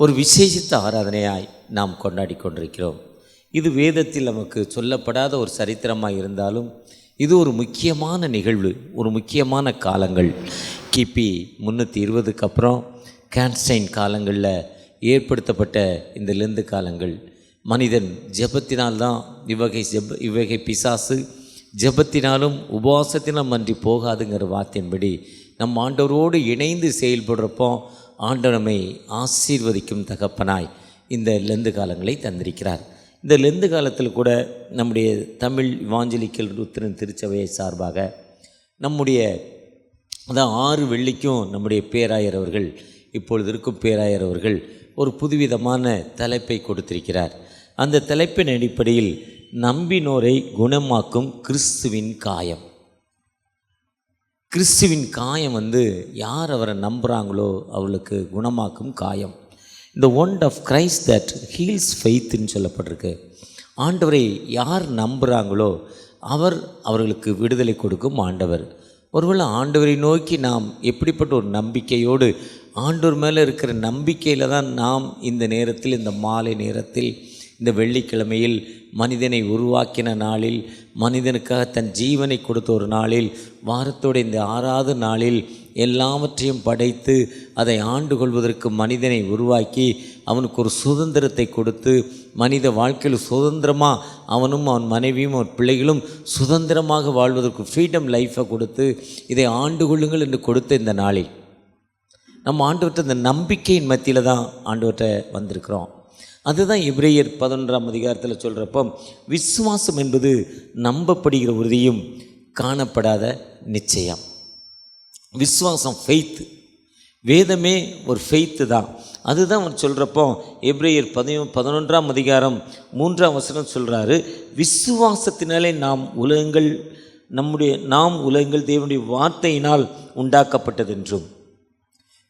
ஒரு விசேஷித்த ஆராதனையாய் நாம் கொண்டாடி கொண்டிருக்கிறோம். இது வேதத்தில் நமக்கு சொல்லப்படாத ஒரு சரித்திரமாக இருந்தாலும் இது ஒரு முக்கியமான நிகழ்வு, ஒரு முக்கியமான காலங்கள். கிபி 320க்கு அப்புறம் கான்ஸ்டைன் காலங்களில் ஏற்படுத்தப்பட்ட இந்த லெந்து காலங்கள் மனிதன் ஜெபத்தினால்தான் இவ்வகை பிசாசு ஜெபத்தினாலும் உபவாசத்தினாலும் அன்றி போகாதுங்கிற வார்த்தையின்படி நம் ஆண்டவரோடு இணைந்து செயல்படுறப்போ ஆண்டவர் நம்மை ஆசீர்வதிக்கும் தகப்பனாய் இந்த லெந்து காலங்களை தந்திருக்கிறார். இந்த லெந்து காலத்தில் கூட நம்முடைய தமிழ் இவாஞ்சலிக்கல் லூத்தரன் திருச்சபையை சார்பாக நம்முடைய அதான் 6 வெள்ளிக்கும் நம்முடைய பேராயர் அவர்கள், இப்பொழுது இருக்கும் பேராயர் அவர்கள் ஒரு புதுவிதமான தலைப்பை கொடுத்திருக்கிறார். அந்த தலைப்பின் அடிப்படையில் நம்பினோரை குணமாக்கும் கிறிஸ்துவின் காயம். கிறிஸ்துவின் காயம் யார் அவரை நம்புகிறாங்களோ அவளுக்கு குணமாக்கும் காயம். இந்த wound of Christ that heals ஃபெய்த்துன்னு சொல்லப்பட்டிருக்கு. ஆண்டவரை யார் நம்புகிறாங்களோ அவர்களுக்கு விடுதலை கொடுக்கும் ஆண்டவர். ஒருவேளை ஆண்டவரை நோக்கி நாம் எப்படிப்பட்ட ஒரு நம்பிக்கையோடு, ஆண்டவர் மேலே இருக்கிற நம்பிக்கையில் தான் நாம் இந்த நேரத்தில், இந்த மாலை நேரத்தில், இந்த வெள்ளிக்கிழமையில் மனிதனை உருவாக்கின நாளில், மனிதனுக்காக தன் ஜீவனை கொடுத்த ஒரு நாளில், வாரத்தோடு இந்த 6வது நாளில் எல்லாவற்றையும் படைத்து அதை ஆண்டு கொள்வதற்கு மனிதனை உருவாக்கி அவனுக்கு ஒரு சுதந்திரத்தை கொடுத்து மனித வாழ்க்கையில் சுதந்திரமாக அவனும் அவன் மனைவியும் அவன் பிள்ளைகளும் சுதந்திரமாக வாழ்வதற்கு ஃப்ரீடம் லைஃப்பை கொடுத்து இதை ஆண்டு கொள்ளுங்கள் என்று கொடுத்த இந்த நாளில் நம்ம ஆண்டவர்கிட்ட இந்த நம்பிக்கையின் மத்தியில் தான் ஆண்டவர்கிட்ட வந்திருக்கிறோம். அதுதான் எபிரேயர் 11ஆம் அதிகாரத்தில் சொல்கிறப்போ விசுவாசம் என்பது நம்பப்படுகிற உறுதியும் காணப்படாத நிச்சயம். விசுவாசம் ஃபெய்த், வேதமே ஒரு ஃபெய்த்து தான். அதுதான் அவர் சொல்கிறப்போ எபிரேயர் 11ஆம் அதிகாரம் 3ஆம் வசனம் சொல்கிறாரு, விசுவாசத்தினாலே நாம் உலகங்கள் தேவனுடைய வார்த்தையினால் உண்டாக்கப்பட்டதென்றும்.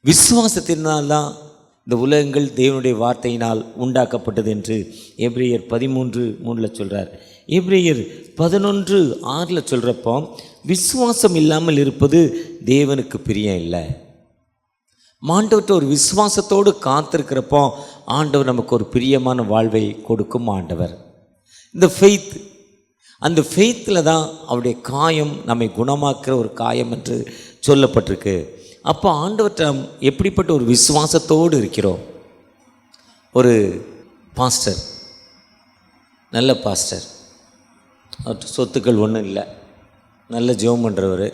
விசுவாசத்தினால்தான் இந்த உலகங்கள் தேவனுடைய வார்த்தையினால் உண்டாக்கப்பட்டது என்று எபிரேயர் 13:3 சொல்கிறார். எபிரேயர் 11:6 சொல்கிறப்போ விசுவாசம் இல்லாமல் இருப்பது தேவனுக்கு பிரியம் இல்லை. ஆண்டவர்கிட்ட ஒரு விசுவாசத்தோடு காத்திருக்கிறப்போ ஆண்டவர் நமக்கு ஒரு பிரியமான வாழ்வை கொடுக்கும் ஆண்டவர். இந்த ஃபெய்த், அந்த ஃபெய்த்தில் தான் அவருடைய காயம் நம்மை குணமாக்குற ஒரு காயம் என்று சொல்லப்பட்டிருக்கு. அப்போ ஆண்டவர்கிட்ட எப்படிப்பட்ட ஒரு விசுவாசத்தோடு இருக்கிறோம். ஒரு பாஸ்டர், நல்ல பாஸ்டர், அவர்கிட்ட சொத்துக்கள் ஒன்றும் இல்லை, நல்ல ஜெபம் பண்ணுறவர்,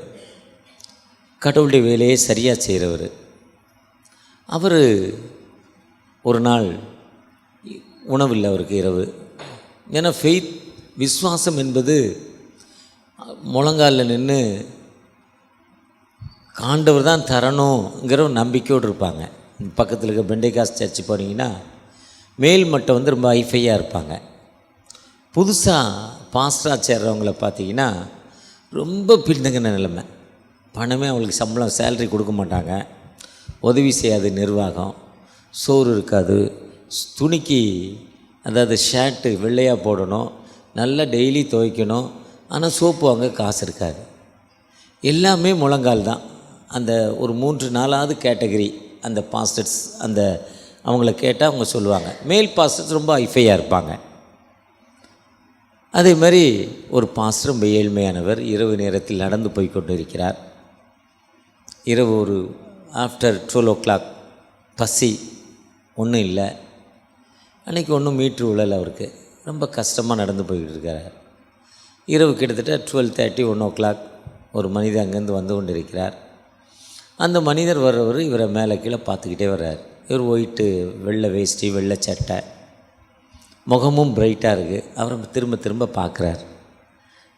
கடவுளுடைய வேலையை சரியாக செய்கிறவர். அவர் ஒரு நாள் உணவில்லை அவருக்கு இரவு. ஏன்னா ஃபெய்த், விசுவாசம் என்பது முழங்காலில் நின்று ஆண்டவர் தான் தரணுங்கிற ஒரு நம்பிக்கையோடு இருப்பாங்க. பக்கத்தில் இருக்க பெண்டைகாஸ் சர்ச்சு போனீங்கன்னா மேல் மட்டம் ரொம்ப ஹைஃபையாக இருப்பாங்க. புதுசாக பாஸ்டராக சேர்றவங்கள பார்த்தீங்கன்னா ரொம்ப பின்தங்கின நிலைமை. பணமே அவங்களுக்கு சம்பளம், சேலரி கொடுக்க மாட்டாங்க, உதவி செய்யாது நிர்வாகம், சோறு இருக்காது, துணிக்கு அதாவது ஷர்ட்டு வெள்ளையாக போடணும், நல்லா டெய்லி துவைக்கணும், ஆனால் சோப்பு வாங்க காசு இருக்காது. எல்லாமே முழங்கால் தான். அந்த ஒரு 3-4வது கேட்டகரி அந்த பாஸ்டர்ஸ், அந்த அவங்கள கேட்டால் அவங்க சொல்லுவாங்க. மேல் பாஸ்டர்ஸ் ரொம்ப ஹைஃபையாக இருப்பாங்க. அதே மாதிரி ஒரு பாஸ்டர் ரொம்ப ஏழ்மையானவர் இரவு நேரத்தில் நடந்து போய் கொண்டு இருக்கிறார். இரவு ஒரு ஆஃப்டர் 12 o'clock, பசி ஒன்றும் இல்லை. அன்றைக்கி ஒன்றும் மீட்ரு உழல், அவருக்கு ரொம்ப கஷ்டமாக நடந்து போய்கிட்டு இருக்கார். இரவு கிட்டத்தட்ட 12:30, 1 o'clock ஒரு மனிதர் அங்கேருந்து வந்து கொண்டு இருக்கிறார். அந்த மனிதர் வர்றவர் இவரை மேலே கீழே பார்த்துக்கிட்டே வர்றார். இவர் ஒயிட்டு, வெள்ளை வேஷ்டி, வெள்ளை சட்டை, முகமும் பிரைட்டாக இருக்குது. அவரை திரும்ப திரும்ப பார்க்குறார்.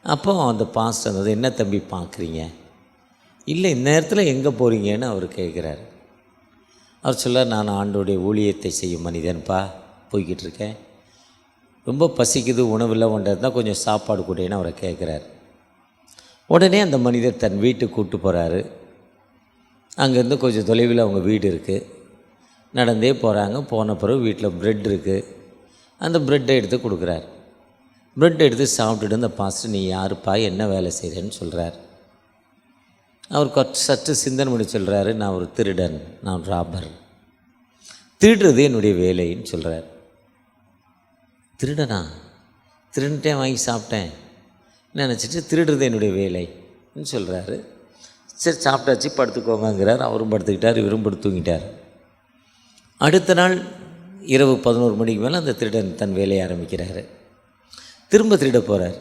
அப்போ அந்த பாஸ்டர் என்ன தம்பி பார்க்குறீங்க? இல்லை, இந்த நேரத்தில் எங்கே போகிறீங்கன்னு அவர் கேட்குறார். அவர் சொல்ல, நான் ஆண்டோடைய ஊழியத்தை செய்யும் மனிதன்ப்பா, போய்கிட்டு இருக்கேன், ரொம்ப பசிக்குது, உணவில் ஒன்றால் கொஞ்சம் சாப்பாடு கூடன்னு அவரை கேட்குறார். உடனே அந்த மனிதர் தன் வீட்டுக்கு கூப்பிட்டு போகிறாரு. அங்கேருந்து கொஞ்சம் தொலைவில் அவங்க வீடு இருக்குது. நடந்தே போகிறாங்க. போன பிறகு வீட்டில் ப்ரெட் இருக்குது. அந்த ப்ரெட்டை எடுத்து கொடுக்குறார். ப்ரெட் எடுத்து சாப்பிட்டுட்டு அந்த பாஸ்டர், நீ யாருப்பா, என்ன வேலை செய்கிறேன்னு சொல்கிறார். அவர் சற்று சிந்தனை பண்ணி சொல்கிறாரு, நான் ஒரு திருடன், நான் ராபர். திருடுறது என்னுடைய வேலைன்னு சொல்கிறார். திருடனா? திருண்டுட்டேன், வாங்கி சாப்பிட்டேன் நினச்சிட்டு திருடுறது என்னுடைய வேலைன்னு சொல்கிறாரு. சரி, சாப்பிட்டாச்சு, படுத்துக்கோங்கிறார். அவரும் படுத்துக்கிட்டார், இவரும் படுத்து தூங்கிட்டார். அடுத்த நாள் இரவு 11 மணிக்கு மேலே அந்த திருடன் தன் வேலையை ஆரம்பிக்கிறாரு. திரும்ப திருட போகிறார்.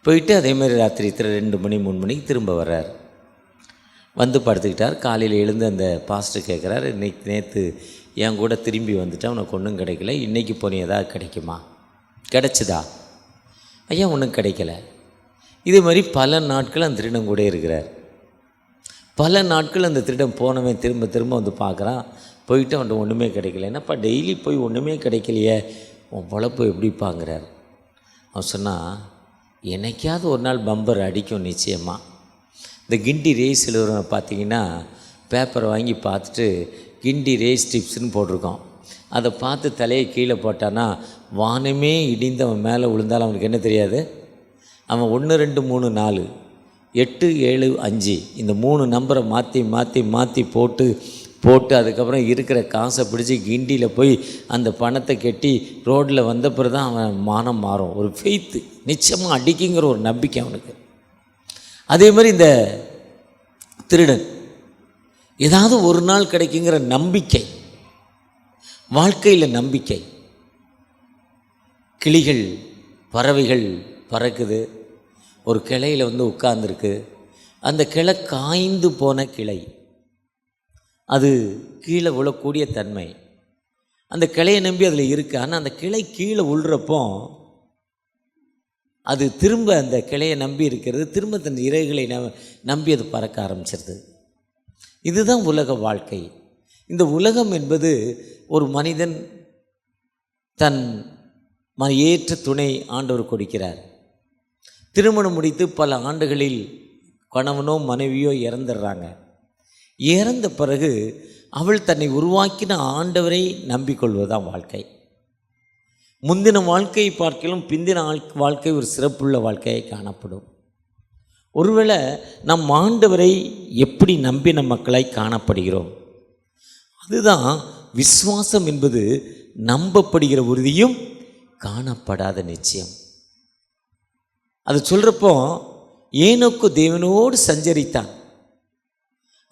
போயிட்டு அதேமாதிரி ராத்திரி 2 மணி 3 மணிக்கு திரும்ப வர்றார். வந்து படுத்துக்கிட்டார். காலையில் எழுந்து அந்த பாஸ்டர் கேட்குறார், இன்னைக்கு நேற்று என் கூட திரும்பி வந்துட்டான், உனக்கு ஒன்றும் கிடைக்கல, இன்றைக்கி போனி ஏதாவது கிடைக்குமா? கிடைச்சிதா? ஐயா ஒன்றும் கிடைக்கல. இதே மாதிரி பல நாட்கள் அந்த திருடன் கூட இருக்கிறார். பல நாட்கள் அந்த திருடன் போனவன் திரும்ப திரும்ப வந்து பார்க்குறான். போயிட்டு அவன்கிட்ட ஒன்றுமே கிடைக்கல. என்னப்பா டெய்லி போய் ஒன்றுமே கிடைக்கலையே, உன் பொழப்பு எப்படிப்பாங்கிறார். அவன் சொன்னால், என்னைக்காவது ஒரு நாள் பம்பர் அடிக்கும் நிச்சயமாக. இந்த கிண்டி ரேஸ் எழுதுறவங்க பார்த்தீங்கன்னா பேப்பரை வாங்கி பார்த்துட்டு கிண்டி ரேஸ் டிப்ஸ்னு போட்டிருக்கோம். அதை பார்த்து தலையை கீழே போட்டான்னா வானமே இடிந்து அவன் மேலே விழுந்தாலும் அவனுக்கு என்ன தெரியாது? அவன் 1 2 3 4 8 7 5 இந்த 3 நம்பரை மாற்றி மாற்றி மாற்றி போட்டு அதுக்கப்புறம் இருக்கிற காசை பிடிச்சி கிண்டியில் போய் அந்த பணத்தை கட்டி ரோட்டில் வந்த பிறகு தான் அவன் மானம் மாறும். ஒரு ஃபெய்த்து நிச்சயமாக அடிக்குங்கிற ஒரு நம்பிக்கை அவனுக்கு. அதே மாதிரி இந்த திருடன் ஏதாவது ஒரு நாள் கிடைக்குங்கிற நம்பிக்கை, வாழ்க்கையில் நம்பிக்கை. கிளிகள் பறவைகள் பறக்குது, ஒரு கிளையில் வந்து உட்கார்ந்துருக்கு. அந்த கிளை காய்ந்து போன கிளை, அது கீழே விழக்கூடிய தன்மை. அந்த கிளையை நம்பி அதில் இருக்குது. ஆனால் அந்த கிளை கீழே விழுறப்போ அது திரும்ப அந்த கிளையை நம்பி இருக்கிறது, திரும்ப தன் இறைகளை நம்பி அது பறக்க ஆரம்பிச்சிருது. இதுதான் உலக வாழ்க்கை. இந்த உலகம் என்பது ஒரு மனிதன் தன் ஏற்ற துணை ஆண்டவர் கொடுக்கிறார். திருமணம் முடித்து பல ஆண்டுகளில் கணவனோ மனைவியோ இறந்துடுறாங்க. இறந்த பிறகு அவள் தன்னை உருவாக்கின ஆண்டவரை நம்பிக்கொள்வதுதான் வாழ்க்கை. முந்தின வாழ்க்கையை பார்க்கலும் பிந்தின வாழ்க்கை ஒரு சிறப்புள்ள வாழ்க்கையை காணப்படும். ஒருவேளை நம் ஆண்டவரை எப்படி நம்பின மக்களாய் காணப்படுகிறோம்? அதுதான் விசுவாசம் என்பது, நம்பப்படுகிற உறுதியும் காணப்படாத நிச்சயம். அது சொல்கிறப்போ ஏனோக்கு தேவனோடு சஞ்சரித்தான்.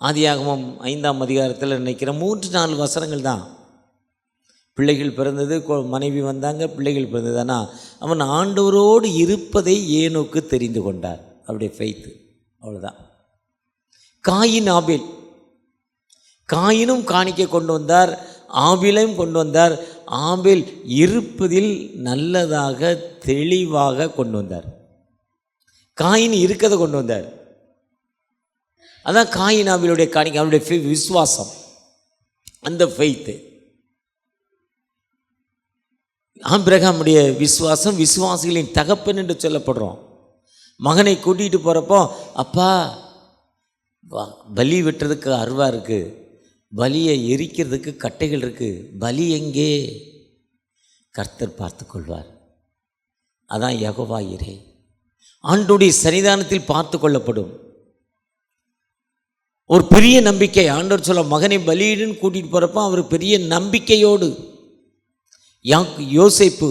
ஆதியாகமம் 5ஆம் அதிகாரத்தில் நினைக்கிற 3-4 வசனங்கள் தான். பிள்ளைகள் பிறந்தது, மனைவி வந்தாங்க, பிள்ளைகள் பிறந்ததுனா அவன் ஆண்டவரோடு இருப்பதை ஏனோக்கு தெரிந்து கொண்டார். அவருடைய ஃபெய்த்து அவ்வளோதான். காயின் ஆபேல், காயினும் காணிக்கை கொண்டு வந்தார், ஆபேலையும் கொண்டு வந்தார். ஆபேல் இருப்பதில் நல்லதாக தெளிவாக கொண்டு வந்தார். காயின் இருக்கதை கொண்டு வந்தார். அதான் காயின் ஆபேலுடைய காணிக்கை, அவருடைய விசுவாசம், அந்த ஃபெய்த்து. ஆபிரகாமுடைய விசுவாசம், விசுவாசிகளின் தகப்பன் என்று சொல்லப்படுறோம். மகனை கூட்டிகிட்டு போகிறப்போ, அப்பா பலி வெட்டுறதுக்கு அருவா இருக்குது, பலியை எரிக்கிறதுக்கு கட்டைகள் இருக்குது, பலி எங்கே? கர்த்தர் பார்த்து கொள்வார். அதான் யெகோவா யிரே, ஆண்டவருடைய சன்னிதானத்தில் பார்த்து கொள்ளப்படும் ஒரு பெரிய நம்பிக்கை. ஆண்டவர் சொல்ல மகனை பலியிடுன்னு கூட்டிகிட்டு போகிறப்போ அவர் பெரிய நம்பிக்கையோடு. யோசேப்பு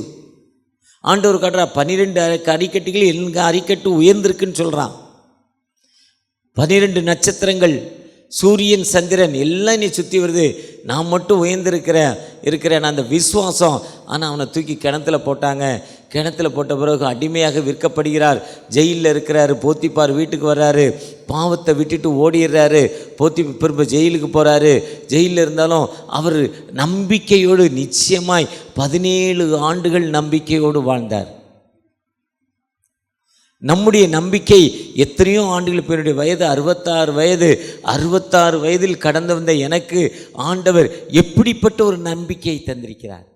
ஆண்டவர் காட்டுறா, 12 அரிக்கட்டுகள் எங்க அரிக்கட்டு உயர்ந்திருக்குன்னு சொல்கிறான். 12 நட்சத்திரங்கள், சூரியன், சந்திரன் எல்லாம் நீ சுற்றி வருது, நான் மட்டும் இருக்கிறேன் அந்த விசுவாசம். ஆனால் அவனை தூக்கி கிணத்துல போட்டாங்க. கிணத்துல போட்ட பிறகு அடிமையாக விற்கப்படுகிறார். ஜெயிலில் இருக்கிறாரு. போத்திப்பார் வீட்டுக்கு வர்றாரு, பாவத்தை விட்டுட்டு ஓடிடுறாரு. திரும்ப ஜெயிலுக்கு போகிறாரு. ஜெயிலில் இருந்தாலும் அவர் நம்பிக்கையோடு நிச்சயமாய் 17 ஆண்டுகள் நம்பிக்கையோடு வாழ்ந்தார். நம்முடைய நம்பிக்கை எத்தனையோ ஆண்டுகள், இப்போ என்னுடைய வயது 66 வயதில் கடந்து வந்த எனக்கு ஆண்டவர் எப்படிப்பட்ட ஒரு நம்பிக்கையை தந்திருக்கிறார்.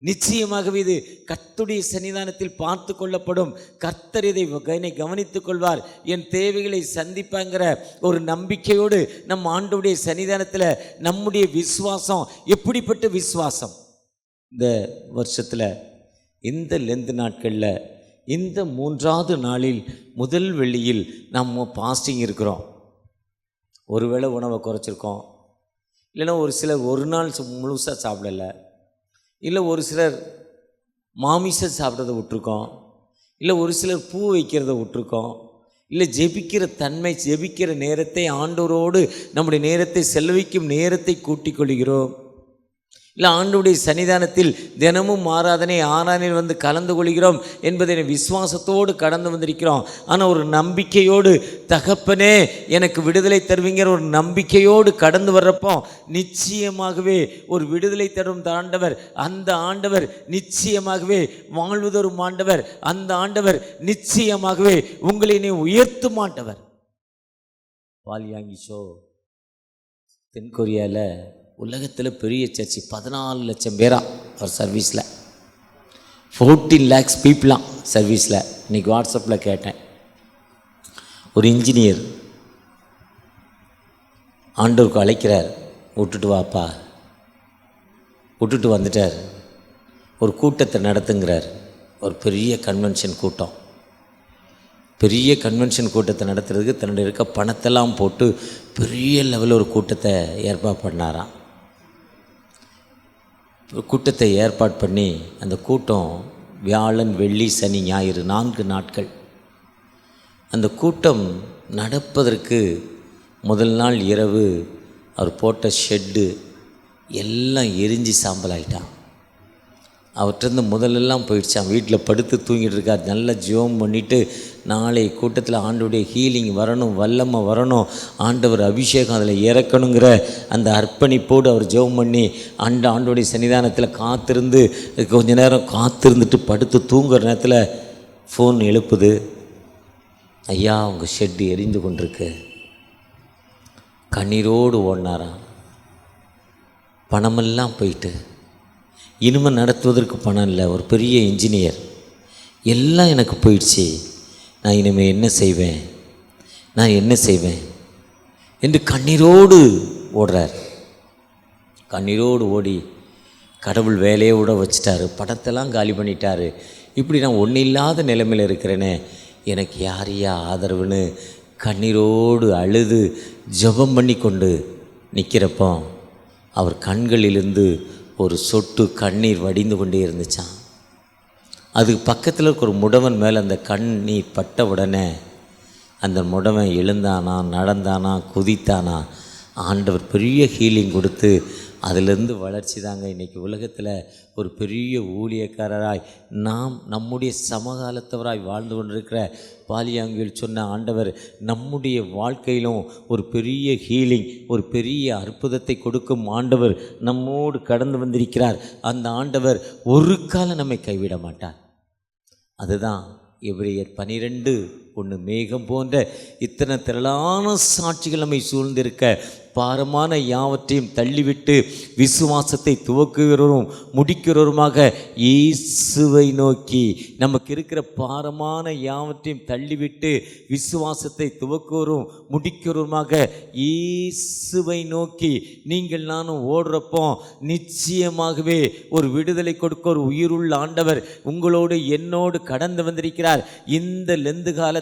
நிச்சயமாகவே இது கர்த்தருடைய சன்னிதானத்தில் பார்த்து கொள்ளப்படும். கர்த்தர் இதை கவனித்துக் கொள்வார், என் தேவைகளை சந்திப்பாங்கிற ஒரு நம்பிக்கையோடு நம் ஆண்டவருடைய சன்னிதானத்தில் நம்முடைய விசுவாசம் எப்படிப்பட்ட விசுவாசம். இந்த வருஷத்தில் இந்த லெந்து நாட்களில் இந்த 3ஆவது நாளில் முதல் வெள்ளியில் நம்ம பாஸ்டிங் இருக்கிறோம். ஒருவேளை உணவை குறைச்சிருக்கோம், இல்லைன்னா ஒரு சிலர் ஒரு நாள் முழுசாக சாப்பிடலை, இல்லை ஒரு சிலர் மாமிசம் சாப்பிட்றத விட்டுருக்கோம், இல்லை ஒரு சிலர் பூ வைக்கிறத விட்டுருக்கோம், இல்லை ஜெபிக்கிற நேரத்தை ஆண்டவரோடு நம்முடைய நேரத்தை செலவிக்கும் நேரத்தை கூட்டிக் கொள்கிறோம். இல்லை ஆண்டவருடைய சன்னிதானத்தில் தினமும் ஆராதனையில் வந்து கலந்து கொள்கிறோம் என்பதை விசுவாசத்தோடு கடந்து வந்திருக்கிறோம். ஆனால் ஒரு நம்பிக்கையோடு, தகப்பனே எனக்கு விடுதலை தருவீங்கிற ஒரு நம்பிக்கையோடு கடந்து வர்றப்போ நிச்சயமாகவே ஒரு விடுதலை தரும் ஆண்டவர், அந்த ஆண்டவர் நிச்சயமாகவே வாழ்வு தரும் ஆண்டவர், அந்த ஆண்டவர் நிச்சயமாகவே உங்களை உயர்த்தும் ஆண்டவர். பால்யாங்கிஷோ தென்கொரியாவில் உலகத்தில் பெரிய சர்ச்சு 14 லட்சம் பேரா அவர் சர்வீஸில், 14 lakhs பீப்புளாம் சர்வீஸில். இன்றைக்கி வாட்ஸ்அப்பில் கேட்டேன், ஒரு இன்ஜினியர் ஆண்டவருக்கு அழைக்கிறார், விட்டுட்டு வாப்பா, விட்டுட்டு வந்துட்டார். ஒரு கூட்டத்தை நடத்துங்கிறார், ஒரு பெரிய கன்வென்ஷன் கூட்டம். பெரிய கன்வென்ஷன் கூட்டத்தை நடத்துறதுக்கு தன்னுடைய இருக்க பணத்தெல்லாம் போட்டு பெரிய லெவலில் ஒரு கூட்டத்தை ஏற்பாடு பண்ணாராம். கூட்டத்தை ஏற்பாடு பண்ணி அந்த கூட்டம் வியாழன், வெள்ளி, சனி, ஞாயிறு 4 நாட்கள். அந்த கூட்டம் நடப்பதற்கு முதல் நாள் இரவு அவர் போட்ட ஷெட்டு எல்லாம் எரிஞ்சு சாம்பல் ஆகிட்டான். அவர்கிட்ட முதலெல்லாம் போயிடுச்சான். வீட்டில் படுத்து தூங்கிட்டு இருக்கார். நல்லா ஜெபம் பண்ணிவிட்டு நாளை கூட்டத்தில் ஆண்டவருடைய ஹீலிங் வரணும், வல்லமை வரணும், ஆண்டவர் அபிஷேகம் அதில் இறக்கணுங்கிற அந்த அர்ப்பணிப்போடு அவர் ஜெபம் பண்ணி ஆண்டவருடைய சன்னிதானத்தில் காத்திருந்து கொஞ்ச நேரம் காத்திருந்துட்டு படுத்து தூங்குற நேரத்தில் ஃபோன் எழுப்புது, ஐயா உங்கள் ஷெட்டு எரிந்து கொண்டிருக்கு. கண்ணீரோடு ஓடினாராம். பணமெல்லாம் போயிட்டு இனிமேல் நடத்துவதற்கு பணம் இல்லை, ஒரு பெரிய இன்ஜினியர், எல்லாம் எனக்கு போயிடுச்சு, நான் இனிமேல் என்ன செய்வேன் என்று கண்ணீரோடு ஓடுறார். கண்ணீரோடு ஓடி கடவுள் வேலையை விட வச்சிட்டாரு, பணத்தெல்லாம் காலி பண்ணிட்டாரு. இப்படி நான் ஒன்றும் இல்லாத நிலைமையில் இருக்கிறேனே, எனக்கு யாரையா ஆதரவுன்னு கண்ணீரோடு அழுது ஜெபம் பண்ணி கொண்டு நிற்கிறப்போ அவர் கண்களிலிருந்து ஒரு சொட்டு கண்ணீர் வடிந்து கொண்டே இருந்துச்சான். அதுக்கு பக்கத்தில் இருக்க ஒரு முடவன் மேலே அந்த கண்ணீர் பட்ட உடனே அந்த முடவன் எழுந்தானா, நடந்தானா, குதித்தானா, ஆண்டவர் பெரிய ஹீலிங் கொடுத்து அதிலிருந்து வளர்ச்சி தாங்க இன்றைக்கி உலகத்தில் ஒரு பெரிய ஊழியக்காரராய் நாம் நம்முடைய சமகாலத்தவராய் வாழ்ந்து கொண்டிருக்கிற பாலியாங்கில் சொன்ன ஆண்டவர் நம்முடைய வாழ்க்கையிலும் ஒரு பெரிய ஹீலிங், ஒரு பெரிய அற்புதத்தை கொடுக்கும் ஆண்டவர் நம்மோடு கடந்து வந்திருக்கிறார். அந்த ஆண்டவர் ஒரு காலம் நம்மை கைவிட மாட்டார். அதுதான் எபிரேயர் 12:1 மேகம் போன்ற இத்தனை திரளான சாட்சிகள் நம்மை சூழ்ந்திருக்க பாரமான யாவற்றையும் தள்ளிவிட்டு விசுவாசத்தை துவக்குகிறவரும் முடிக்கிறவருமாக இயேசுவை நோக்கி, நமக்கு இருக்கிற பாரமான யாவற்றையும் தள்ளிவிட்டு விசுவாசத்தை துவக்குவரும் முடிக்கிறவருமாக இயேசுவை நோக்கி நீங்கள் நானும் ஓடுறப்போ நிச்சயமாகவே ஒரு விடுதலை கொடுக்க ஒரு உயிருள்ள ஆண்டவர் உங்களோடு என்னோடு கடந்து வந்திருக்கிறார். இந்த லெந்து காலத்தில்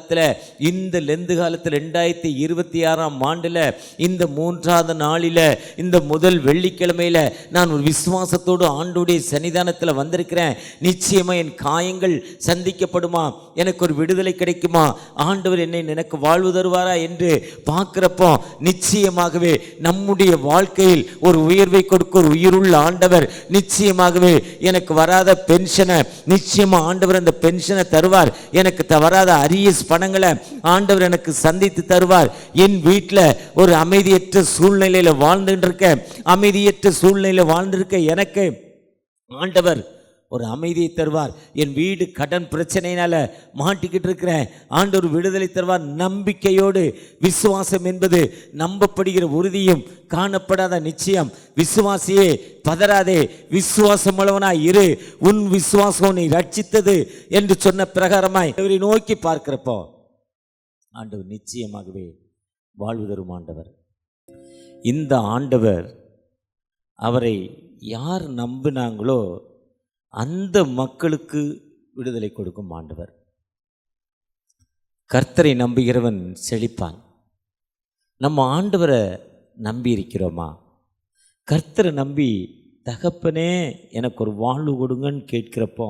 2026ஆம் ஆண்டில் இந்த 3ஆவது நாளில் இந்த முதல் வெள்ளிக்கிழமையில் நான் ஒரு விசுவாசத்தோடு ஆண்டவருடைய சன்னிதானத்தில் வந்திருக்கிறேன். நிச்சயமாக என் காயங்கள் சந்திக்கப்படுமா, எனக்கு ஒரு விடுதலை கிடைக்குமா, ஆண்டவர் எனக்கு வாழ்வு தருவாரா என்று பார்க்குறப்போ நிச்சயமாகவே நம்முடைய வாழ்க்கையில் ஒரு உயர்வை கொடுக்க ஒரு உயிருள்ள ஆண்டவர் நிச்சயமாகவே எனக்கு வராத பென்ஷனை நிச்சயமாக ஆண்டவர் அந்த பென்ஷனை தருவார். எனக்கு வராத அரியஸ் பணங்களை ஆண்டவர் எனக்கு சந்தித்து தருவார். என் வீட்டில் ஒரு அமைதியற்ற சூழ்நிலையில் வாழ்ந்திருக்க எனக்கு ஆண்டவர் ஒரு அமைதியை தருவார். என் வீடு கடன் பிரச்சனையினால மாட்டிக்கிட்டு இருக்கிறேன், ஆண்டவர் விடுதலை தருவார். நம்பிக்கையோடு, விசுவாசம் என்பது நம்பப்படுகிற உறுதியும் காணப்படாத நிச்சயம். விசுவாசியே பதறாதே, விசுவாசம் உள்ளவனாய் இரு, உன் விசுவாசம் உன்னை ரட்சித்தது என்று சொன்ன பிரகாரமாய் அவரை நோக்கி பார்க்கிறப்போ ஆண்டவர் நிச்சயமாகவே வாழ்வு தரும் ஆண்டவர். இந்த ஆண்டவர் அவரை யார் நம்பினாங்களோ அந்த மக்களுக்கு விடுதலை கொடுக்கும் ஆண்டவர். கர்த்தரை நம்புகிறவன் செழிப்பான். நம்ம ஆண்டவரை நம்பி இருக்கிறோமா? கர்த்தரை நம்பி தகப்பனே எனக்கு ஒரு வாழ்வு கொடுங்கன்னு கேட்கிறப்போ